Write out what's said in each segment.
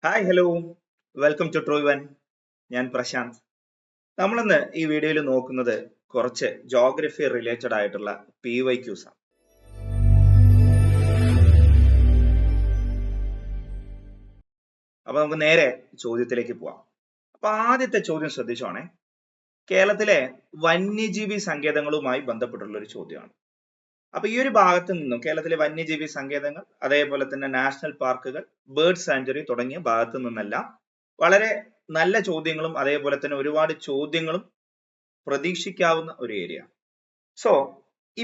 Hi hello welcome to true one. ഞാൻ പ്രശാന്ത്. നമ്മളിന്ന് ഈ വീഡിയോയിൽ നോക്കുന്നത് കുറച്ച് ജോഗ്രഫി റിലേറ്റഡ് ആയിട്ടുള്ള PYQs ആണ്. അപ്പൊ നമുക്ക് നേരെ ചോദ്യത്തിലേക്ക് പോവാം. അപ്പൊ ആദ്യത്തെ ചോദ്യം ശ്രദ്ധിച്ചോണേ. കേരളത്തിലെ വന്യജീവി സങ്കേതങ്ങളുമായി ബന്ധപ്പെട്ടുള്ള ഒരു ചോദ്യമാണ്. അപ്പൊ ഈ ഒരു ഭാഗത്ത് നിന്നും കേരളത്തിലെ വന്യജീവി സങ്കേതങ്ങൾ, അതേപോലെ തന്നെ നാഷണൽ പാർക്കുകൾ, ബേർഡ് സാഞ്ചുറി തുടങ്ങിയ ഭാഗത്തു നിന്നെല്ലാം വളരെ നല്ല ചോദ്യങ്ങളും അതേപോലെ തന്നെ ഒരുപാട് ചോദ്യങ്ങളും പ്രതീക്ഷിക്കാവുന്ന ഒരു ഏരിയ. സോ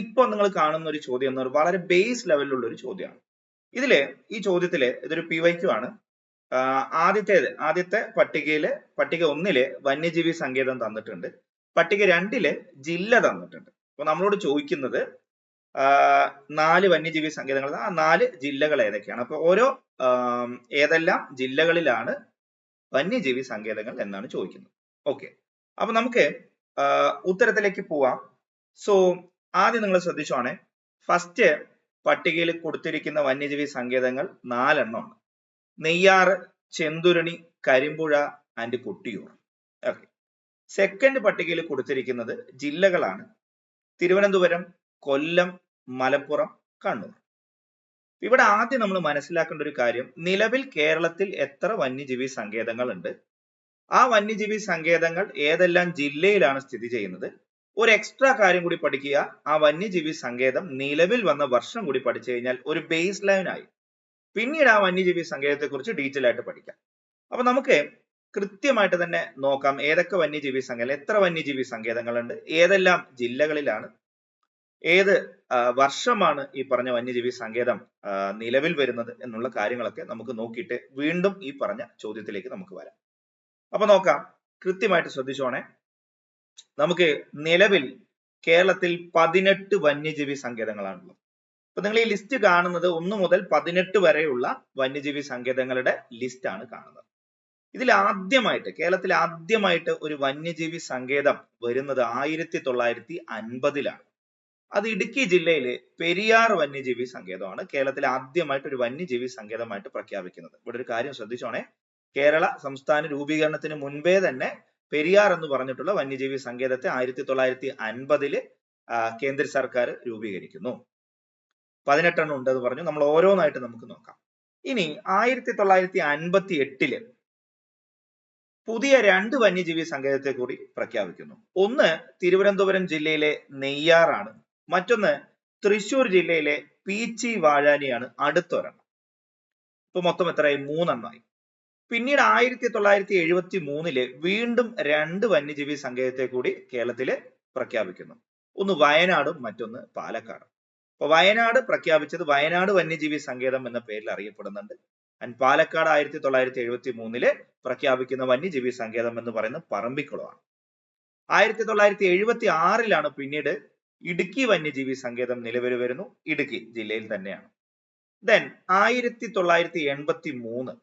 ഇപ്പൊ നിങ്ങൾ കാണുന്ന ഒരു ചോദ്യം എന്ന് പറയുന്നത് വളരെ ബേസ് ലെവലിലുള്ള ഒരു ചോദ്യമാണ്. ഈ ചോദ്യത്തില് ഇതൊരു PYQ ആണ്. ആദ്യത്തെ പട്ടിക 1 വന്യജീവി സങ്കേതം തന്നിട്ടുണ്ട്. പട്ടിക 2 ജില്ല തന്നിട്ടുണ്ട്. അപ്പൊ നമ്മളോട് ചോദിക്കുന്നത് 4 വന്യജീവി സങ്കേതങ്ങൾ, ആ 4 ജില്ലകൾ ഏതൊക്കെയാണ്, അപ്പൊ ഓരോ ഏതെല്ലാം ജില്ലകളിലാണ് വന്യജീവി സങ്കേതങ്ങൾ എന്നാണ് ചോദിക്കുന്നത്. ഓക്കെ, അപ്പൊ നമുക്ക് ഉത്തരത്തിലേക്ക് പോവാം. സോ ആദ്യം നിങ്ങൾ ശ്രദ്ധിച്ചോണേ, ഫസ്റ്റ് പട്ടികയിൽ കൊടുത്തിരിക്കുന്ന വന്യജീവി സങ്കേതങ്ങൾ 4 എണ്ണമാണ്. Neyyar, Chenthuruni, Karimpuzha and Kottiyoor. Okay, second പട്ടികയിൽ കൊടുത്തിരിക്കുന്നത് ജില്ലകളാണ്. തിരുവനന്തപുരം, കൊല്ലം, മലപ്പുറം, കണ്ണൂർ. ഇവിടെ ആദ്യം നമ്മൾ മനസ്സിലാക്കേണ്ട ഒരു കാര്യം, നിലവിൽ കേരളത്തിൽ എത്ര വന്യജീവി സങ്കേതങ്ങൾ ഉണ്ട്, ആ വന്യജീവി സങ്കേതങ്ങൾ ഏതെല്ലാം ജില്ലയിലാണ് സ്ഥിതി ചെയ്യുന്നത്. ഒരു എക്സ്ട്രാ കാര്യം കൂടി പഠിക്കുക, ആ വന്യജീവി സങ്കേതം നിലവിൽ വന്ന വർഷം കൂടി പഠിച്ചു കഴിഞ്ഞാൽ ഒരു ബേസ് ലൈൻ ആയി. പിന്നീട് ആ വന്യജീവി സങ്കേതത്തെ കുറിച്ച് ഡീറ്റെയിൽ ആയിട്ട് പഠിക്കാം. അപ്പൊ നമുക്ക് കൃത്യമായിട്ട് തന്നെ നോക്കാം ഏതൊക്കെ വന്യജീവി സങ്കേതം, എത്ര വന്യജീവി സങ്കേതങ്ങളുണ്ട്, ഏതെല്ലാം ജില്ലകളിലാണ്, ഏത് വർഷമാണ് ഈ പറഞ്ഞ വന്യജീവി സങ്കേതം നിലവിൽ വരുന്നത് എന്നുള്ള കാര്യങ്ങളൊക്കെ നമുക്ക് നോക്കിയിട്ട് വീണ്ടും ഈ പറഞ്ഞ ചോദ്യത്തിലേക്ക് നമുക്ക് വരാം. അപ്പൊ നോക്കാം, കൃത്യമായിട്ട് ശ്രദ്ധിച്ചോണേ. നമുക്ക് നിലവിൽ കേരളത്തിൽ 18 വന്യജീവി സങ്കേതങ്ങളാണുള്ളത്. അപ്പൊ നിങ്ങൾ ഈ ലിസ്റ്റ് കാണുന്നത് 1 മുതൽ 18 വരെയുള്ള വന്യജീവി സങ്കേതങ്ങളുടെ ലിസ്റ്റ് ആണ് കാണുന്നത്. ഇതിൽ കേരളത്തിൽ ആദ്യമായിട്ട് ഒരു വന്യജീവി സങ്കേതം വരുന്നത് 1950-ലാണ്. അത് ഇടുക്കി ജില്ലയിലെ പെരിയാർ വന്യജീവി സങ്കേതമാണ് കേരളത്തിൽ ആദ്യമായിട്ട് ഒരു വന്യജീവി സങ്കേതമായിട്ട് പ്രഖ്യാപിക്കുന്നത്. ഇവിടെ ഒരു കാര്യം ശ്രദ്ധിച്ചോണേ, കേരള സംസ്ഥാന രൂപീകരണത്തിന് മുൻപേ തന്നെ പെരിയാർ എന്ന് പറഞ്ഞിട്ടുള്ള വന്യജീവി സങ്കേതത്തെ 1950 കേന്ദ്ര സർക്കാർ രൂപീകരിക്കുന്നു. 18 എണ്ണം ഉണ്ടെന്ന് പറഞ്ഞു. നമ്മൾ ഓരോന്നായിട്ട് നമുക്ക് നോക്കാം. ഇനി 1958 പുതിയ 2 വന്യജീവി സങ്കേതത്തെ കൂടി പ്രഖ്യാപിക്കുന്നു. ഒന്ന് തിരുവനന്തപുരം ജില്ലയിലെ നെയ്യാറാണ്, മറ്റൊന്ന് തൃശൂർ ജില്ലയിലെ പീച്ചി വാഴാനിയാണ് അടുത്തൊരെണ്ണം. ഇപ്പൊ മൊത്തം എത്രയായി? 3 എണ്ണമായി. പിന്നീട് 1973 വീണ്ടും 2 വന്യജീവി സങ്കേതത്തെ കൂടി കേരളത്തില് പ്രഖ്യാപിക്കുന്നു. ഒന്ന് വയനാടും മറ്റൊന്ന് പാലക്കാടും. അപ്പൊ വയനാട് പ്രഖ്യാപിച്ചത് വയനാട് വന്യജീവി സങ്കേതം എന്ന പേരിൽ അറിയപ്പെടുന്നുണ്ട്. ആൻഡ് പാലക്കാട് 1973 പ്രഖ്യാപിക്കുന്ന വന്യജീവി സങ്കേതം എന്ന് പറയുന്നത് പറമ്പിക്കുളമാണ്. 1976 പിന്നീട് ഇടുക്കി വന്യജീവി സങ്കേതം നിലവിൽ വരുന്നു. ഇടുക്കി ജില്ലയിൽ തന്നെയാണ്. ദെൻ 1983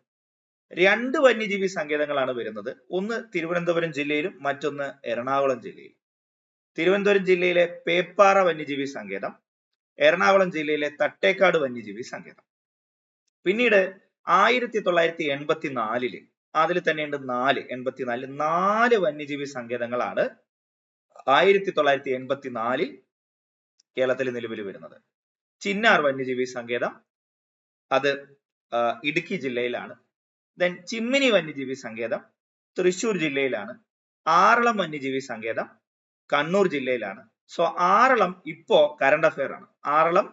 2 വന്യജീവി സങ്കേതങ്ങളാണ് വരുന്നത്. ഒന്ന് തിരുവനന്തപുരം ജില്ലയിലും മറ്റൊന്ന് എറണാകുളം ജില്ലയിലും. തിരുവനന്തപുരം ജില്ലയിലെ പേപ്പാറ വന്യജീവി സങ്കേതം, എറണാകുളം ജില്ലയിലെ തട്ടേക്കാട് വന്യജീവി സങ്കേതം. പിന്നീട് 1984 അതിൽ തന്നെയുണ്ട് 4 വന്യജീവി സങ്കേതങ്ങളാണ് 1984 കേരളത്തിൽ നിലവിൽ വരുന്നത്. ചിന്നാർ വന്യജീവി സങ്കേതം, അത് ഇടുക്കി ജില്ലയിലാണ്. ദെൻ ചിമ്മിനി വന്യജീവി സങ്കേതം തൃശൂർ ജില്ലയിലാണ്. ആറളം വന്യജീവി സങ്കേതം കണ്ണൂർ ജില്ലയിലാണ്. സോ ആറളം ഇപ്പോ കറണ്ട് അഫെയർ ആണ്. ആറളം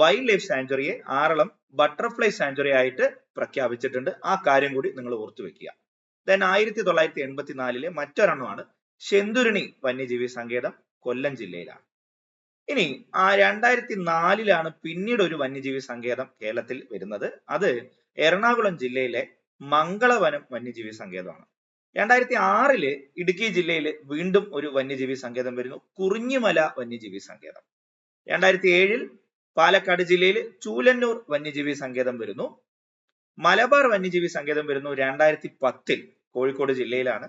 വൈൽഡ് ലൈഫ് സാങ്ച്വറിയെ ആറളം ബട്ടർഫ്ലൈ സാങ്ച്വറി ആയിട്ട് പ്രഖ്യാപിച്ചിട്ടുണ്ട്. ആ കാര്യം കൂടി നിങ്ങൾ ഓർത്തു വെക്കുക. ദെൻ 1984 മറ്റൊരെണ്ണമാണ് ചെന്തുരണി വന്യജീവി സങ്കേതം, കൊല്ലം ജില്ലയിലാണ്. ഇനി 2004 പിന്നീട് ഒരു വന്യജീവി സങ്കേതം കേരളത്തിൽ വരുന്നത്. അത് എറണാകുളം ജില്ലയിലെ മംഗളവനം വന്യജീവി സങ്കേതമാണ്. 2006 ഇടുക്കി ജില്ലയിൽ വീണ്ടും ഒരു വന്യജീവി സങ്കേതം വരുന്നു, കുറിഞ്ഞിമല വന്യജീവി സങ്കേതം. 2007 പാലക്കാട് ജില്ലയിൽ ചൂലന്നൂർ വന്യജീവി സങ്കേതം വരുന്നു. മലബാർ വന്യജീവി സങ്കേതം വരുന്നു 2010 കോഴിക്കോട് ജില്ലയിലാണ്.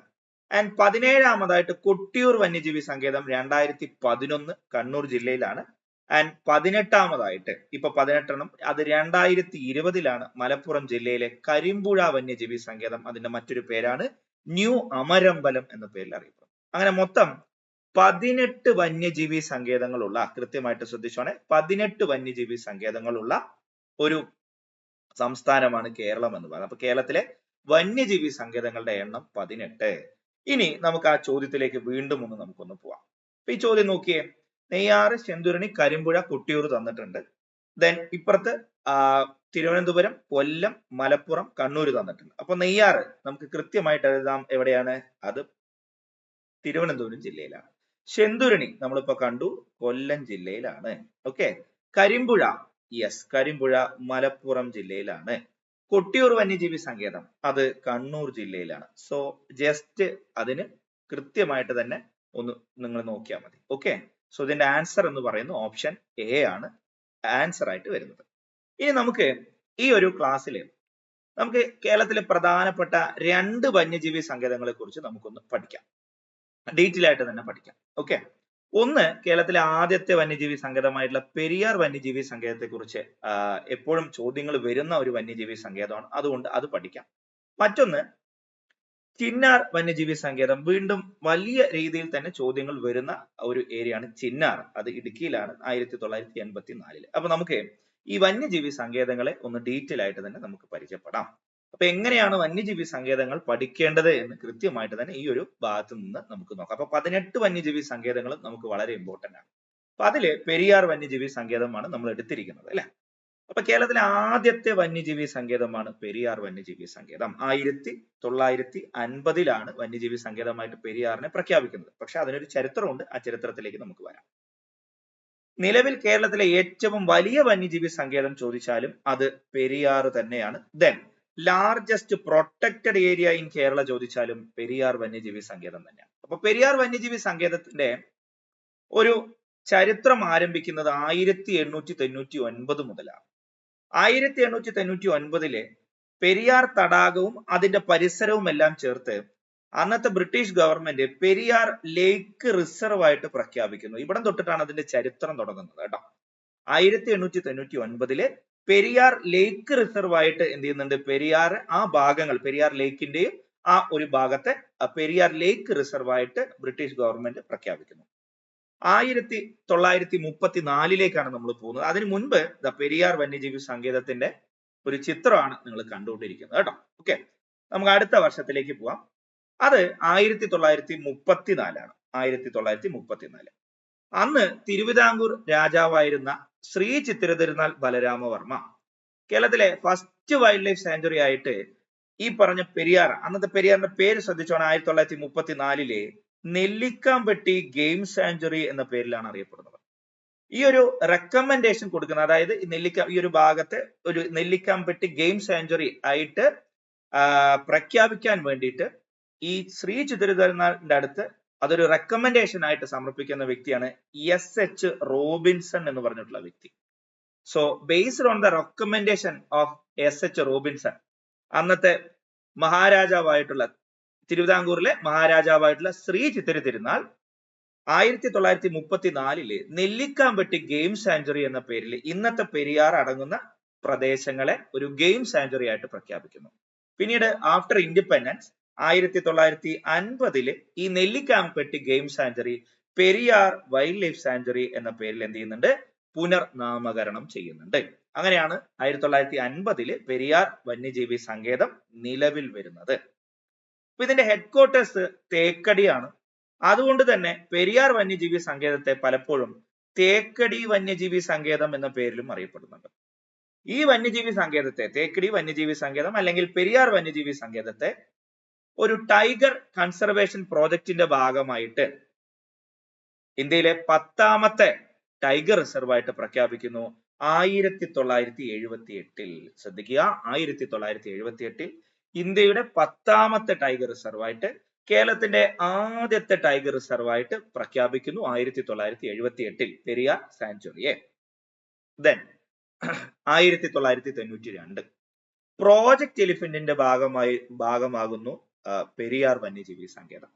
ആൻഡ് 17ാമതായിട്ട് കൊട്ടിയൂർ വന്യജീവി സങ്കേതം 2011 കണ്ണൂർ ജില്ലയിലാണ്. ആൻഡ് 18ാമതായിട്ട് ഇപ്പൊ 18എണ്ണം, അത് 2020 മലപ്പുറം ജില്ലയിലെ കരിമ്പുഴ വന്യജീവി സങ്കേതം, അതിന്റെ മറ്റൊരു പേരാണ് ന്യൂ അമരമ്പലം എന്ന പേരിൽ അറിയപ്പെടും. അങ്ങനെ മൊത്തം 18 വന്യജീവി സങ്കേതങ്ങളുള്ള, കൃത്യമായിട്ട് ശ്രദ്ധിച്ചോണെ, 18 വന്യജീവി സങ്കേതങ്ങളുള്ള ഒരു സംസ്ഥാനമാണ് കേരളം എന്ന് പറയുന്നത്. അപ്പൊ കേരളത്തിലെ വന്യജീവി സങ്കേതങ്ങളുടെ എണ്ണം 18. ഇനി നമുക്ക് ആ ചോദ്യത്തിലേക്ക് വീണ്ടും നമുക്കൊന്ന് പോവാം. അപ്പൊ ഈ ചോദ്യം നോക്കിയേ, നെയ്യാറ്, ചെന്തുരണി, കരിമ്പുഴ, കൊട്ടിയൂർ തന്നിട്ടുണ്ട്. ദെൻ ഇപ്പുറത്ത് തിരുവനന്തപുരം, കൊല്ലം, മലപ്പുറം, കണ്ണൂർ തന്നിട്ടുണ്ട്. അപ്പൊ നെയ്യാറ് നമുക്ക് കൃത്യമായിട്ട് എഴുതാം. എവിടെയാണ് അത്? തിരുവനന്തപുരം ജില്ലയിലാണ്. ചെന്തുരണി നമ്മളിപ്പോ കണ്ടു, കൊല്ലം ജില്ലയിലാണ്. ഓക്കെ. കരിമ്പുഴ, യെസ്, കരിമ്പുഴ മലപ്പുറം ജില്ലയിലാണ്. കൊട്ടിയൂർ വന്യജീവി സങ്കേതം അത് കണ്ണൂർ ജില്ലയിലാണ്. സോ ജസ്റ്റ് അതിന് കൃത്യമായിട്ട് തന്നെ ഒന്ന് നിങ്ങൾ നോക്കിയാൽ മതി. ഓക്കെ. സോ ഇതിന്റെ ആൻസർ എന്ന് പറയുന്നത് ഓപ്ഷൻ എ ആണ് ആൻസർ ആയിട്ട് വരുന്നത്. ഇനി നമുക്ക് ഈ ഒരു ക്ലാസ്സിൽ നമുക്ക് കേരളത്തിലെ പ്രധാനപ്പെട്ട 2 വന്യജീവി സങ്കേതങ്ങളെ കുറിച്ച് നമുക്കൊന്ന് പഠിക്കാം, ഡീറ്റെയിൽ ആയിട്ട് തന്നെ പഠിക്കാം. ഓക്കെ. ഒന്ന്, കേരളത്തിലെ ആദ്യത്തെ വന്യജീവി സങ്കേതമായിട്ടുള്ള പെരിയാർ വന്യജീവി സങ്കേതത്തെ കുറിച്ച് എപ്പോഴും ചോദ്യങ്ങൾ വരുന്ന ഒരു വന്യജീവി സങ്കേതമാണ്, അതുകൊണ്ട് അത് പഠിക്കാം. മറ്റൊന്ന്, ചിന്നാർ വന്യജീവി സങ്കേതം, വീണ്ടും വലിയ രീതിയിൽ തന്നെ ചോദ്യങ്ങൾ വരുന്ന ഒരു ഏരിയയാണ് ചിന്നാർ, അത് ഇടുക്കിയിലാണ്, 1984. അപ്പൊ നമുക്ക് ഈ വന്യജീവി സങ്കേതങ്ങളെ ഒന്ന് ഡീറ്റെയിൽ ആയിട്ട് തന്നെ നമുക്ക് പരിചയപ്പെടാം. അപ്പൊ എങ്ങനെയാണ് വന്യജീവി സങ്കേതങ്ങൾ പഠിക്കേണ്ടത് എന്ന് കൃത്യമായിട്ട് തന്നെ ഈ ഒരു ഭാഗത്ത് നിന്ന് നമുക്ക് നോക്കാം. അപ്പൊ 18 വന്യജീവി സങ്കേതങ്ങളും നമുക്ക് വളരെ ഇമ്പോർട്ടന്റ് ആണ്. അപ്പൊ അതില് പെരിയാർ വന്യജീവി സങ്കേതമാണ് നമ്മൾ എടുത്തിരിക്കുന്നത്, അല്ലെ? അപ്പൊ കേരളത്തിലെ ആദ്യത്തെ വന്യജീവി സങ്കേതമാണ് പെരിയാർ വന്യജീവി സങ്കേതം. 1950 വന്യജീവി സങ്കേതമായിട്ട് പെരിയാറിനെ പ്രഖ്യാപിക്കുന്നത്. പക്ഷെ അതിനൊരു ചരിത്രമുണ്ട്, ആ ചരിത്രത്തിലേക്ക് നമുക്ക് വരാം. നിലവിൽ കേരളത്തിലെ ഏറ്റവും വലിയ വന്യജീവി സങ്കേതം ചോദിച്ചാലും അത് പെരിയാർ തന്നെയാണ്. Then largest protected area in Kerala ചോദിച്ചാലും പെരിയാർ വന്യജീവി സങ്കേതം തന്നെയാണ്. അപ്പൊ പെരിയാർ വന്യജീവി സങ്കേതത്തിന്റെ ഒരു ചരിത്രം ആരംഭിക്കുന്നത് 1899 മുതലാണ്. 1899 പെരിയാർ തടാകവും അതിന്റെ പരിസരവും എല്ലാം ചേർത്ത് അന്നത്തെ ബ്രിട്ടീഷ് ഗവൺമെന്റ് പെരിയാർ ലേക്ക് റിസർവ് ആയിട്ട് പ്രഖ്യാപിക്കുന്നു. ഇവിടെ തൊട്ടിട്ടാണ് അതിന്റെ ചരിത്രം തുടങ്ങുന്നത് കേട്ടോ. 1899 പെരിയാർ ലേക്ക് റിസർവ് ആയിട്ട് എന്ത് ചെയ്യുന്നുണ്ട്? പെരിയാർ ആ ഭാഗങ്ങൾ, പെരിയാർ ലേക്കിന്റെയും ആ ഒരു ഭാഗത്തെ പെരിയാർ ലേക്ക് റിസർവ് ആയിട്ട് ബ്രിട്ടീഷ് ഗവൺമെന്റ് പ്രഖ്യാപിക്കുന്നു. 1934 നമ്മൾ പോകുന്നത്. അതിനു മുൻപ് പെരിയാർ വന്യജീവി സങ്കേതത്തിന്റെ ഒരു ചിത്രമാണ് നിങ്ങൾ കണ്ടുകൊണ്ടിരിക്കുന്നത് കേട്ടോ. ഓക്കെ, നമുക്ക് അടുത്ത വർഷത്തിലേക്ക് പോവാം. അത് 1934. 1934 അന്ന് തിരുവിതാംകൂർ രാജാവായിരുന്ന ശ്രീ ചിത്തിര തിരുനാൾ ബലരാമവർമ്മ കേരളത്തിലെ ഫസ്റ്റ് വൈൽഡ് ലൈഫ് സാങ്ച്വറി ആയിട്ട് ഈ പറഞ്ഞ പെരിയാർ, അന്നത്തെ പെരിയാറിന്റെ പേര് ശ്രദ്ധിച്ചോണം, 1934 നെല്ലിക്കാംപെട്ടി ഗെയിം സാങ്ച്വറി എന്ന പേരിലാണ് അറിയപ്പെടുന്നത്. ഈ ഒരു റെക്കമെൻഡേഷൻ കൊടുക്കുന്നത്, അതായത് ഈ ഒരു ഭാഗത്തെ ഒരു നെല്ലിക്കാംപെട്ടി ഗെയിം സാങ്ച്വറി ആയിട്ട് പ്രഖ്യാപിക്കാൻ വേണ്ടിയിട്ട് ഈ ശ്രീ ചിത്തിര തിരുനാളിന്റെ അടുത്ത് അതൊരു റെക്കമെൻഡേഷൻ ആയിട്ട് സമർപ്പിക്കുന്ന വ്യക്തിയാണ് SH റോബിൻസൺ എന്ന് പറഞ്ഞിട്ടുള്ള വ്യക്തി. So based on the recommendation of SH Robinson, അന്നത്തെ മഹാരാജാവായിട്ടുള്ള തിരുവിതാംകൂറിലെ മഹാരാജാവായിട്ടുള്ള ശ്രീ ചിത്തിര തിരുനാൾ 1934 നെല്ലിക്കാംപെട്ടി ഗെയിം സാങ്ച്വറി എന്ന പേരിൽ ഇന്നത്തെ പെരിയാർ അടങ്ങുന്ന പ്രദേശങ്ങളെ ഒരു ഗെയിം സാങ്ച്വറി ആയിട്ട് പ്രഖ്യാപിക്കുന്നു. പിന്നീട് ആഫ്റ്റർ ഇൻഡിപെൻഡൻസ് 1950 ഈ Nellikampetty game sanctuary Periyar wild life sanctuary എന്ന പേരിൽ എന്ത് ചെയ്യുന്നുണ്ട്? പുനർനാമകരണം ചെയ്യുന്നുണ്ട്. അങ്ങനെയാണ് 1950 പെരിയാർ വന്യജീവി സങ്കേതം നിലവിൽ വരുന്നത്. അപ്പൊ ഇതിന്റെ ഹെഡ്ക്വാർട്ടേഴ്സ് തേക്കടിയാണ്. അതുകൊണ്ട് തന്നെ പെരിയാർ വന്യജീവി സങ്കേതത്തെ പലപ്പോഴും തേക്കടി വന്യജീവി സങ്കേതം എന്ന പേരിലും അറിയപ്പെടുന്നുണ്ട്. ഈ വന്യജീവി സങ്കേതത്തെ, തേക്കടി വന്യജീവി സങ്കേതം അല്ലെങ്കിൽ പെരിയാർ വന്യജീവി സങ്കേതത്തെ ഒരു ടൈഗർ കൺസർവേഷൻ പ്രോജക്റ്റിന്റെ ഭാഗമായിട്ട് ഇന്ത്യയിലെ 10ാമത്തെ ടൈഗർ റിസർവ് ആയിട്ട് പ്രഖ്യാപിക്കുന്നു 1978. ശ്രദ്ധിക്കുക, 1978 ഇന്ത്യയുടെ 10ാമത്തെ ടൈഗർ റിസർവ് ആയിട്ട്, കേരളത്തിന്റെ ആദ്യത്തെ ടൈഗർ റിസർവ് ആയിട്ട് പ്രഖ്യാപിക്കുന്നു 1978 പെരിയാർ സാങ്ച്വറിയെ. ദെൻ 1992 പ്രോജക്ട് എലിഫന്റിന്റെ ഭാഗമാകുന്നു പെരിയാർ വന്യജീവി സങ്കേതം.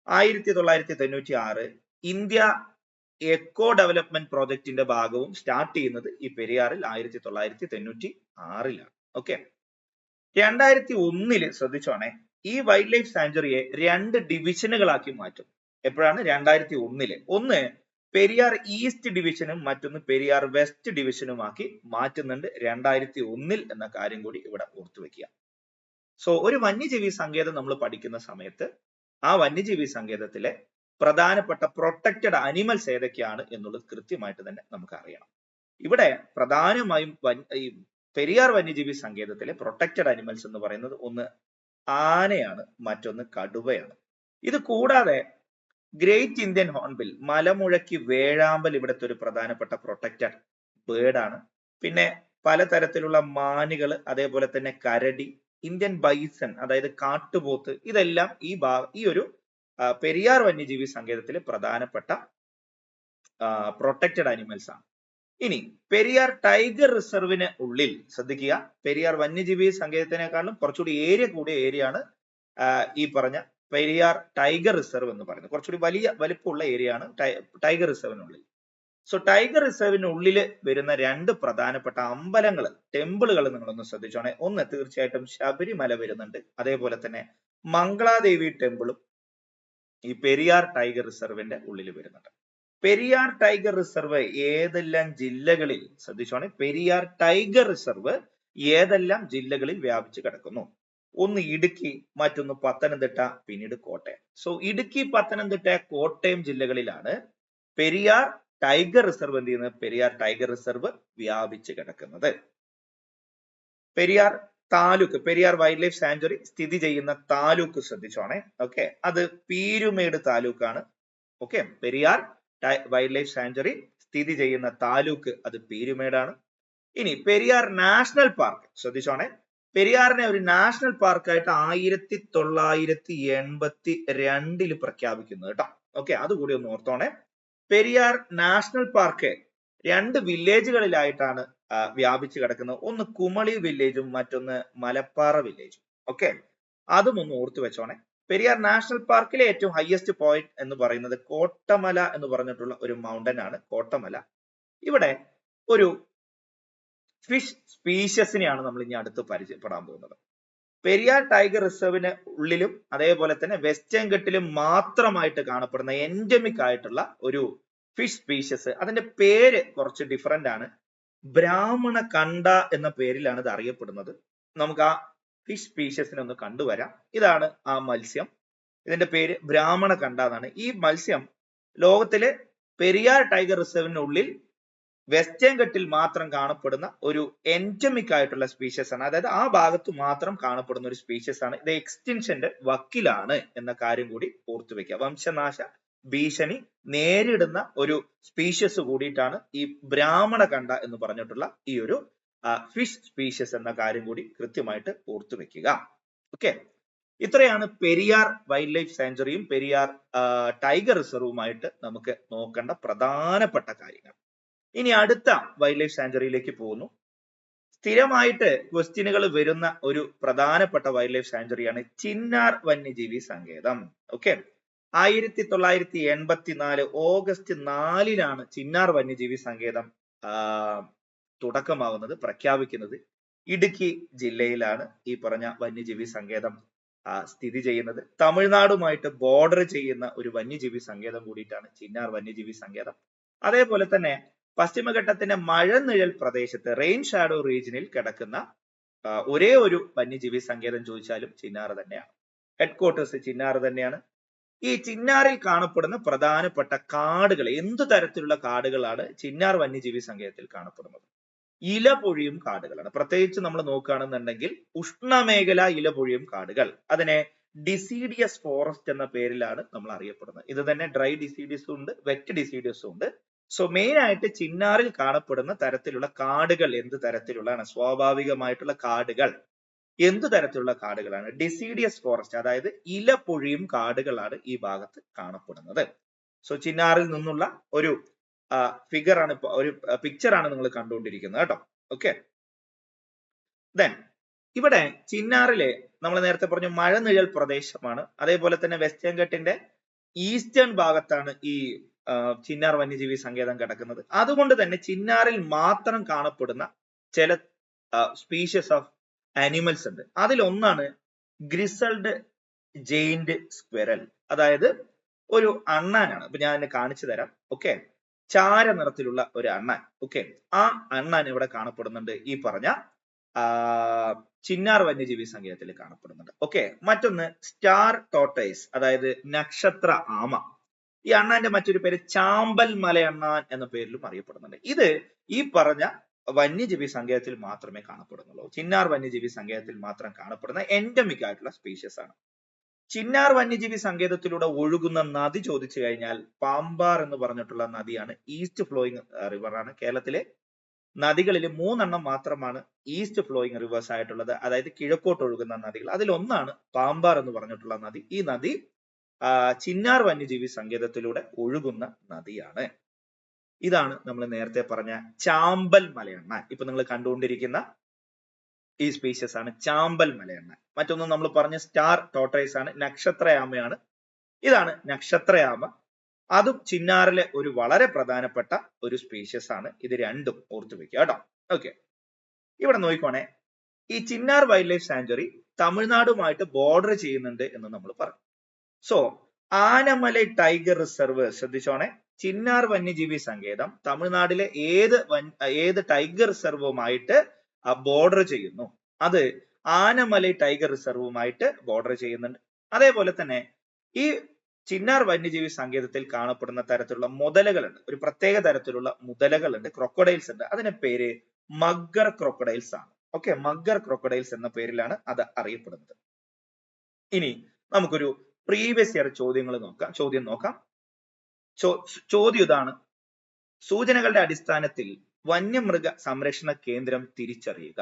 1996 ഇന്ത്യ എക്കോ ഡെവലപ്മെന്റ് പ്രോജക്റ്റിന്റെ ഭാഗവും സ്റ്റാർട്ട് ചെയ്യുന്നത് ഈ പെരിയാറിൽ 1996-ലാണ്. ഓക്കെ, 2001 ശ്രദ്ധിച്ചോണേ, ഈ വൈൽഡ് ലൈഫ് സാങ്ച്വറിയെ 2 ഡിവിഷനുകളാക്കി മാറ്റും. എപ്പോഴാണ്? 2001. ഒന്ന് പെരിയാർ ഈസ്റ്റ് ഡിവിഷനും മറ്റൊന്ന് പെരിയാർ വെസ്റ്റ് ഡിവിഷനുമാക്കി മാറ്റുന്നുണ്ട് 2001 എന്ന കാര്യം കൂടി ഇവിടെ ഓർത്തു വെക്കുക. സോ ഒരു വന്യജീവി സങ്കേതം നമ്മൾ പഠിക്കുന്ന സമയത്ത് ആ വന്യജീവി സങ്കേതത്തിലെ പ്രധാനപ്പെട്ട പ്രൊട്ടക്റ്റഡ് അനിമൽസ് ഏതൊക്കെയാണ് എന്നുള്ളത് കൃത്യമായിട്ട് തന്നെ നമുക്ക് അറിയണം. ഇവിടെ പ്രധാനമായും ഈ പെരിയാർ വന്യജീവി സങ്കേതത്തിലെ പ്രൊട്ടക്റ്റഡ് അനിമൽസ് എന്ന് പറയുന്നത് ഒന്ന് ആനയാണ്, മറ്റൊന്ന് കടുവയാണ്. ഇത് കൂടാതെ ഗ്രേറ്റ് ഇന്ത്യൻ ഹോൺബിൽ മലമുഴക്കി വേഴാമ്പൽ ഇവിടുത്തെ ഒരു പ്രധാനപ്പെട്ട പ്രൊട്ടക്റ്റഡ് ബേർഡ് ആണ്. പിന്നെ പലതരത്തിലുള്ള മാനുകൾ, അതേപോലെ തന്നെ കരടി, ഇന്ത്യൻ ബൈസൺ അതായത് കാട്ടുപോത്ത്, ഇതെല്ലാം ഈ ഒരു പെരിയാർ വന്യജീവി സങ്കേതത്തിലെ പ്രധാനപ്പെട്ട പ്രൊട്ടക്റ്റഡ് അനിമൽസ് ആണ്. ഇനി പെരിയാർ ടൈഗർ റിസർവിന് ഉള്ളിൽ ശ്രദ്ധിക്കുക, പെരിയാർ വന്യജീവി സങ്കേതത്തിനേക്കാളും കുറച്ചുകൂടി ഏരിയ കൂടിയ ഏരിയ ആണ് ഈ പറഞ്ഞ പെരിയാർ ടൈഗർ റിസർവ് എന്ന് പറയുന്നത്. കുറച്ചുകൂടി വലിപ്പമുള്ള ഏരിയ ആണ് ടൈഗർ റിസർവിനുള്ളിൽ. സോ ടൈഗർ റിസർവിനുള്ളിൽ വരുന്ന 2 പ്രധാനപ്പെട്ട അമ്പലങ്ങൾ, ടെമ്പിളുകൾ നിങ്ങളൊന്ന് ശ്രദ്ധിച്ചോണേ. ഒന്ന് തീർച്ചയായിട്ടും ശബരിമല വരുന്നുണ്ട്, അതേപോലെ തന്നെ മംഗളാദേവി ടെമ്പിളും ഈ പെരിയാർ ടൈഗർ റിസർവിന്റെ ഉള്ളിൽ വരുന്നുണ്ട്. പെരിയാർ ടൈഗർ റിസർവ് ഏതെല്ലാം ജില്ലകളിൽ, ശ്രദ്ധിച്ചോണേ, പെരിയാർ ടൈഗർ റിസർവ് ഏതെല്ലാം ജില്ലകളിൽ വ്യാപിച്ചു കിടക്കുന്നു? ഒന്ന് ഇടുക്കി, മറ്റൊന്ന് പത്തനംതിട്ട, പിന്നീട് കോട്ടയം. സോ ഇടുക്കി, പത്തനംതിട്ട, കോട്ടയം ജില്ലകളിലാണ് പെരിയാർ ടൈഗർ റിസർവ് എന്ത് ചെയ്യുന്നത്? പെരിയാർ ടൈഗർ റിസർവ് വ്യാപിച്ചു കിടക്കുന്നത്. Periyar taluk, Periyar wild life sanctuary സ്ഥിതി ചെയ്യുന്ന താലൂക്ക് ശ്രദ്ധിച്ചോണേ. ഓക്കെ, അത് പീരുമേട് താലൂക്കാണ്. Okay, Periyar wild life sanctuary സ്ഥിതി ചെയ്യുന്ന താലൂക്ക് അത് പീരുമേടാണ്. ഇനി പെരിയാർ നാഷണൽ പാർക്ക് ശ്രദ്ധിച്ചോണേ. പെരിയാറിനെ ഒരു നാഷണൽ പാർക്കായിട്ട് 1982 പ്രഖ്യാപിക്കുന്നു കേട്ടോ. ഓക്കെ, അതുകൂടി ഒന്ന് ഓർത്തോണേ. പെരിയാർ നാഷണൽ പാർക്ക് 2 വില്ലേജുകളിലായിട്ടാണ് വ്യാപിച്ചു കിടക്കുന്നത്. ഒന്ന് കുമളി വില്ലേജും മറ്റൊന്ന് മലപ്പാറ വില്ലേജും. ഓക്കെ, അതും ഒന്ന് ഓർത്തു വെച്ചോണേ. പെരിയാർ നാഷണൽ പാർക്കിലെ ഏറ്റവും ഹയസ്റ്റ് പോയിന്റ് എന്ന് പറയുന്നത് കോട്ടമല എന്ന് പറഞ്ഞിട്ടുള്ള ഒരു മൗണ്ടൻ ആണ്, കോട്ടമല. ഇവിടെ ഒരു ഫിഷ് സ്പീഷ്യസിനെയാണ് നമ്മൾ ഇനി അടുത്ത് പരിചയപ്പെടാൻ പോകുന്നത്. പെരിയാർ ടൈഗർ റിസർവിന് ഉള്ളിലും അതേപോലെ തന്നെ വെസ്റ്റേൺ ഘട്ടിലും മാത്രമായിട്ട് കാണപ്പെടുന്ന എൻഡമിക് ആയിട്ടുള്ള ഒരു ഫിഷ് സ്പീഷ്യസ്, അതിന്റെ പേര് കുറച്ച് ഡിഫറെന്റ് ആണ്. ബ്രാഹ്മണ കണ്ട എന്ന പേരിലാണ് ഇത് അറിയപ്പെടുന്നത്. നമുക്ക് ആ ഫിഷ് സ്പീഷ്യസിനെ ഒന്ന് കണ്ടുവരാം. ഇതാണ് ആ മത്സ്യം. ഇതിന്റെ പേര് ബ്രാഹ്മണ കണ്ട എന്നാണ്. ഈ മത്സ്യം ലോകത്തിലെ പെരിയാർ ടൈഗർ റിസർവിനുള്ളിൽ വെസ്റ്റേൺ ഘട്ടിൽ മാത്രം കാണപ്പെടുന്ന ഒരു എൻഡമിക് ആയിട്ടുള്ള സ്പീഷ്യസ് ആണ്. അതായത് ആ ഭാഗത്ത് മാത്രം കാണപ്പെടുന്ന ഒരു സ്പീഷ്യസ് ആണ്. ഇത് എക്സ്റ്റിൻഷന്റെ വക്കിലാണ് എന്ന കാര്യം കൂടി ഓർത്തു വെക്കുക. വംശനാശ ഭീഷണി നേരിടുന്ന ഒരു സ്പീഷ്യസ് കൂടിയിട്ടാണ് ഈ ബ്രാഹ്മണ കണ്ട എന്ന് പറഞ്ഞിട്ടുള്ള ഈ ഒരു ഫിഷ് സ്പീഷ്യസ് എന്ന കാര്യം കൂടി കൃത്യമായിട്ട് ഓർത്തു വെക്കുക. ഓക്കെ, ഇത്രയാണ് പെരിയാർ വൈൽഡ് ലൈഫ് സാങ്ച്വറിയും പെരിയാർ ടൈഗർ റിസർവുമായിട്ട് നമുക്ക് നോക്കേണ്ട പ്രധാനപ്പെട്ട കാര്യങ്ങൾ. ഇനി അടുത്ത വൈൽഡ് ലൈഫ് സാങ്ച്വറിയിലേക്ക് പോകുന്നു. സ്ഥിരമായിട്ട് ക്വസ്റ്റ്യനുകൾ വരുന്ന ഒരു പ്രധാനപ്പെട്ട വൈൽഡ് ലൈഫ് സാങ്ച്വറിയാണ് ചിന്നാർ വന്യജീവി സങ്കേതം. ഓക്കെ, 1984 ഓഗസ്റ്റ് 4 ചിന്നാർ വന്യജീവി സങ്കേതം തുടക്കമാവുന്നത്, പ്രഖ്യാപിക്കുന്നത്. ഇടുക്കി ജില്ലയിലാണ് ഈ പറഞ്ഞ വന്യജീവി സങ്കേതം സ്ഥിതി ചെയ്യുന്നത്. തമിഴ്നാടുമായിട്ട് ബോർഡർ ചെയ്യുന്ന ഒരു വന്യജീവി സങ്കേതം കൂടിയിട്ടാണ് ചിന്നാർ വന്യജീവി സങ്കേതം. അതേപോലെ തന്നെ പശ്ചിമഘട്ടത്തിന്റെ മഴനിഴൽ പ്രദേശത്ത് റെയിൻ ഷാഡോ റീജിയനിൽ കിടക്കുന്ന ഒരേ ഒരു വന്യജീവി സങ്കേതം ചോദിച്ചാലും ചിന്നാർ തന്നെയാണ്. ഹെഡ്ക്വാർട്ടേഴ്സ് ചിന്നാർ തന്നെയാണ്. ഈ ചിന്നാറിൽ കാണപ്പെടുന്ന പ്രധാനപ്പെട്ട കാടുകൾ, എന്തു തരത്തിലുള്ള കാടുകളാണ് ചിന്നാർ വന്യജീവി സങ്കേതത്തിൽ കാണപ്പെടുന്നത്? ഇലപൊഴിയും കാടുകളാണ്. പ്രത്യേകിച്ച് നമ്മൾ നോക്കുകയാണെന്നുണ്ടെങ്കിൽ ഉഷ്ണമേഖല ഇലപൊഴിയും കാടുകൾ, അതിനെ ഡിസീഡിയസ് ഫോറസ്റ്റ് എന്ന പേരിലാണ് നമ്മൾ അറിയപ്പെടുന്നത്. ഇത് തന്നെ ഡ്രൈ ഡിസീഡിയസും ഉണ്ട്, വെറ്റ് ഡിസീഡിയസും ഉണ്ട്. സോ മെയിൻ ആയിട്ട് ചിന്നാറിൽ കാണപ്പെടുന്ന തരത്തിലുള്ള കാടുകൾ എന്ത് തരത്തിലുള്ളതാണ്? സ്വാഭാവികമായിട്ടുള്ള കാടുകൾ എന്തു തരത്തിലുള്ള കാടുകളാണ്? ഡിസീഡിയസ് ഫോറസ്റ്റ്, അതായത് ഇല പൊഴിയും കാടുകളാണ് ഈ ഭാഗത്ത് കാണപ്പെടുന്നത്. സോ ചിന്നാറിൽ നിന്നുള്ള ഒരു ഫിഗർ ആണ്, ഒരു പിക്ചർ ആണ് നിങ്ങൾ കണ്ടുകൊണ്ടിരിക്കുന്നത് കേട്ടോ. ഓക്കെ, ദെൻ ഇവിടെ ചിന്നാറിലെ നമ്മൾ നേരത്തെ പറഞ്ഞു മഴനിഴൽ പ്രദേശമാണ്. അതേപോലെ തന്നെ വെസ്റ്റേൺ ഘട്ടിന്റെ ഈസ്റ്റേൺ ഭാഗത്താണ് ഈ ചിന്നാർ വന്യജീവി സങ്കേതം കിടക്കുന്നത്. അതുകൊണ്ട് തന്നെ ചിന്നാറിൽ മാത്രം കാണപ്പെടുന്ന ചില സ്പീഷ്യസ് ഓഫ് ആനിമൽസ് ഉണ്ട്. അതിലൊന്നാണ് ഗ്രിസൽഡ് ജെയിന്റ് സ്ക്വരൽ. അതായത് ഒരു അണ്ണാനാണ്. അപ്പൊ ഞാൻ കാണിച്ചു തരാം. ഓക്കെ, ചാര നിറത്തിലുള്ള ഒരു അണ്ണാൻ. ഓക്കെ, ആ അണ്ണാൻ ഇവിടെ കാണപ്പെടുന്നുണ്ട്. ഈ പറഞ്ഞ ചിന്നാർ വന്യജീവി സങ്കേതത്തിൽ കാണപ്പെടുന്നുണ്ട്. ഓക്കെ, മറ്റൊന്ന് സ്റ്റാർ ടോട്ടൈസ്, അതായത് നക്ഷത്ര ആമ. ഈ അണ്ണാന്റെ മറ്റൊരു പേര് ചാമ്പൽ മലയണ്ണാൻ എന്ന പേരിലും അറിയപ്പെടുന്നുണ്ട്. ഇത് ഈ പറഞ്ഞ വന്യജീവി സങ്കേതത്തിൽ മാത്രമേ കാണപ്പെടുന്നുള്ളൂ. ചിന്നാർ വന്യജീവി സങ്കേതത്തിൽ മാത്രം കാണപ്പെടുന്ന എൻഡമിക് ആയിട്ടുള്ള സ്പീഷ്യസ് ആണ്. ചിന്നാർ വന്യജീവി സങ്കേതത്തിലൂടെ ഒഴുകുന്ന നദി ചോദിച്ചു കഴിഞ്ഞാൽ പാമ്പാർ എന്ന് പറഞ്ഞിട്ടുള്ള നദിയാണ്. ഈസ്റ്റ് ഫ്ലോയിങ് റിവർ ആണ്. കേരളത്തിലെ നദികളിൽ 3 മാത്രമാണ് ഈസ്റ്റ് ഫ്ലോയിങ് റിവേഴ്സ് ആയിട്ടുള്ളത്, അതായത് കിഴക്കോട്ട് ഒഴുകുന്ന നദികൾ. അതിലൊന്നാണ് പാമ്പാർ എന്ന് പറഞ്ഞിട്ടുള്ള നദി. ഈ നദി ചിന്നാർ വന്യജീവി സങ്കേതത്തിലൂടെ ഒഴുകുന്ന നദിയാണ്. ഇതാണ് നമ്മൾ നേരത്തെ പറഞ്ഞ ചാമ്പൽ മലയണ്ണാൻ. ഇപ്പൊ നിങ്ങൾ കണ്ടുകൊണ്ടിരിക്കുന്ന ഈ സ്പീഷ്യസ് ആണ് ചാമ്പൽ മലയണ്ണാൻ. മറ്റൊന്ന് നമ്മൾ പറഞ്ഞ സ്റ്റാർ ടോട്ടൈസ് ആണ്, നക്ഷത്രയാമയാണ്. ഇതാണ് നക്ഷത്രയാമ. അതും ചിന്നാറിലെ ഒരു വളരെ പ്രധാനപ്പെട്ട ഒരു സ്പീഷ്യസ് ആണ്. ഇത് രണ്ടും ഓർത്തു വെക്കുക കേട്ടോ. ഓക്കെ, ഇവിടെ നോക്കിക്കോണേ, ഈ ചിന്നാർ വൈൽഡ് ലൈഫ് സാങ്ച്വറി തമിഴ്നാടുമായിട്ട് ബോർഡർ ചെയ്യുന്നുണ്ട് എന്ന് നമ്മൾ പറഞ്ഞു. സോ ആനമലൈ ടൈഗർ റിസർവ് ശ്രദ്ധിച്ചോണേ, ചിന്നാർ വന്യജീവി സങ്കേതം തമിഴ്നാട്ടിലെ ഏത് ടൈഗർ റിസർവുമായിട്ട് ബോർഡർ ചെയ്യുന്നു? അത് ആനമലൈ ടൈഗർ റിസർവുമായിട്ട് ബോർഡർ ചെയ്യുന്നുണ്ട്. അതേപോലെ തന്നെ ഈ ചിന്നാർ വന്യജീവി സങ്കേതത്തിൽ കാണപ്പെടുന്ന തരത്തിലുള്ള മുതലകളുണ്ട്. ഒരു പ്രത്യേക തരത്തിലുള്ള മുതലകളുണ്ട്, ക്രൊക്കഡൈൽസ് ഉണ്ട്. അതിന്റെ പേര് മഗ്ഗർ ക്രൊക്കഡൈൽസ് ആണ്. ഓക്കെ, മഗ്ഗർ ക്രൊക്കഡൈൽസ് എന്ന പേരിലാണ് അത് അറിയപ്പെടുന്നത്. ഇനി നമുക്കൊരു പ്രീവിയസ് ഇയർ ചോദ്യം നോക്കാം. ചോദ്യം ഇതാണ്: സൂചനകളുടെ അടിസ്ഥാനത്തിൽ വന്യമൃഗ സംരക്ഷണ കേന്ദ്രം തിരിച്ചറിയുക.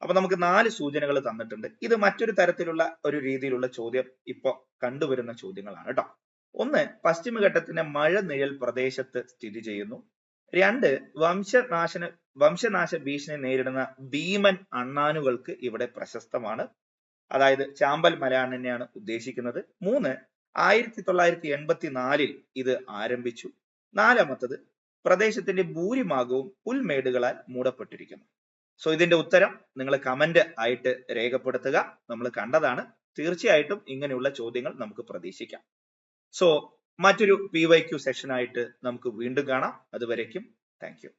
അപ്പൊ നമുക്ക് 4 സൂചനകൾ തന്നിട്ടുണ്ട്. ഇത് മറ്റൊരു തരത്തിലുള്ള ഒരു രീതിയിലുള്ള ചോദ്യം ഇപ്പൊ കണ്ടുവരുന്ന ചോദ്യങ്ങളാണ് കേട്ടോ. 1, പശ്ചിമഘട്ടത്തിന്റെ മഴനിഴൽ പ്രദേശത്ത് സ്ഥിതി ചെയ്യുന്നു. 2, വംശനാശ ഭീഷണി നേരിടുന്ന ഭീമൻ അണ്ണാനുകൾക്ക് ഇവിടെ പ്രശസ്തമാണ്. അതായത് ചാമ്പൽ മലയണ്ണനെയാണ് ഉദ്ദേശിക്കുന്നത്. 3, 1984 ഇത് ആരംഭിച്ചു. 4, പ്രദേശത്തിന്റെ ഭൂരിഭാഗവും പുൽമേടുകളാൽ മൂടപ്പെട്ടിരിക്കുന്നു. സോ ഇതിന്റെ ഉത്തരം നിങ്ങൾ കമന്റ് ആയിട്ട് രേഖപ്പെടുത്തുക. നമ്മൾ കണ്ടതാണ്. തീർച്ചയായിട്ടും ഇങ്ങനെയുള്ള ചോദ്യങ്ങൾ നമുക്ക് പ്രതീക്ഷിക്കാം. സോ മറ്റൊരു PYQ സെഷൻ ആയിട്ട് നമുക്ക് വീണ്ടും കാണാം. അതുവരേക്കും താങ്ക് യു.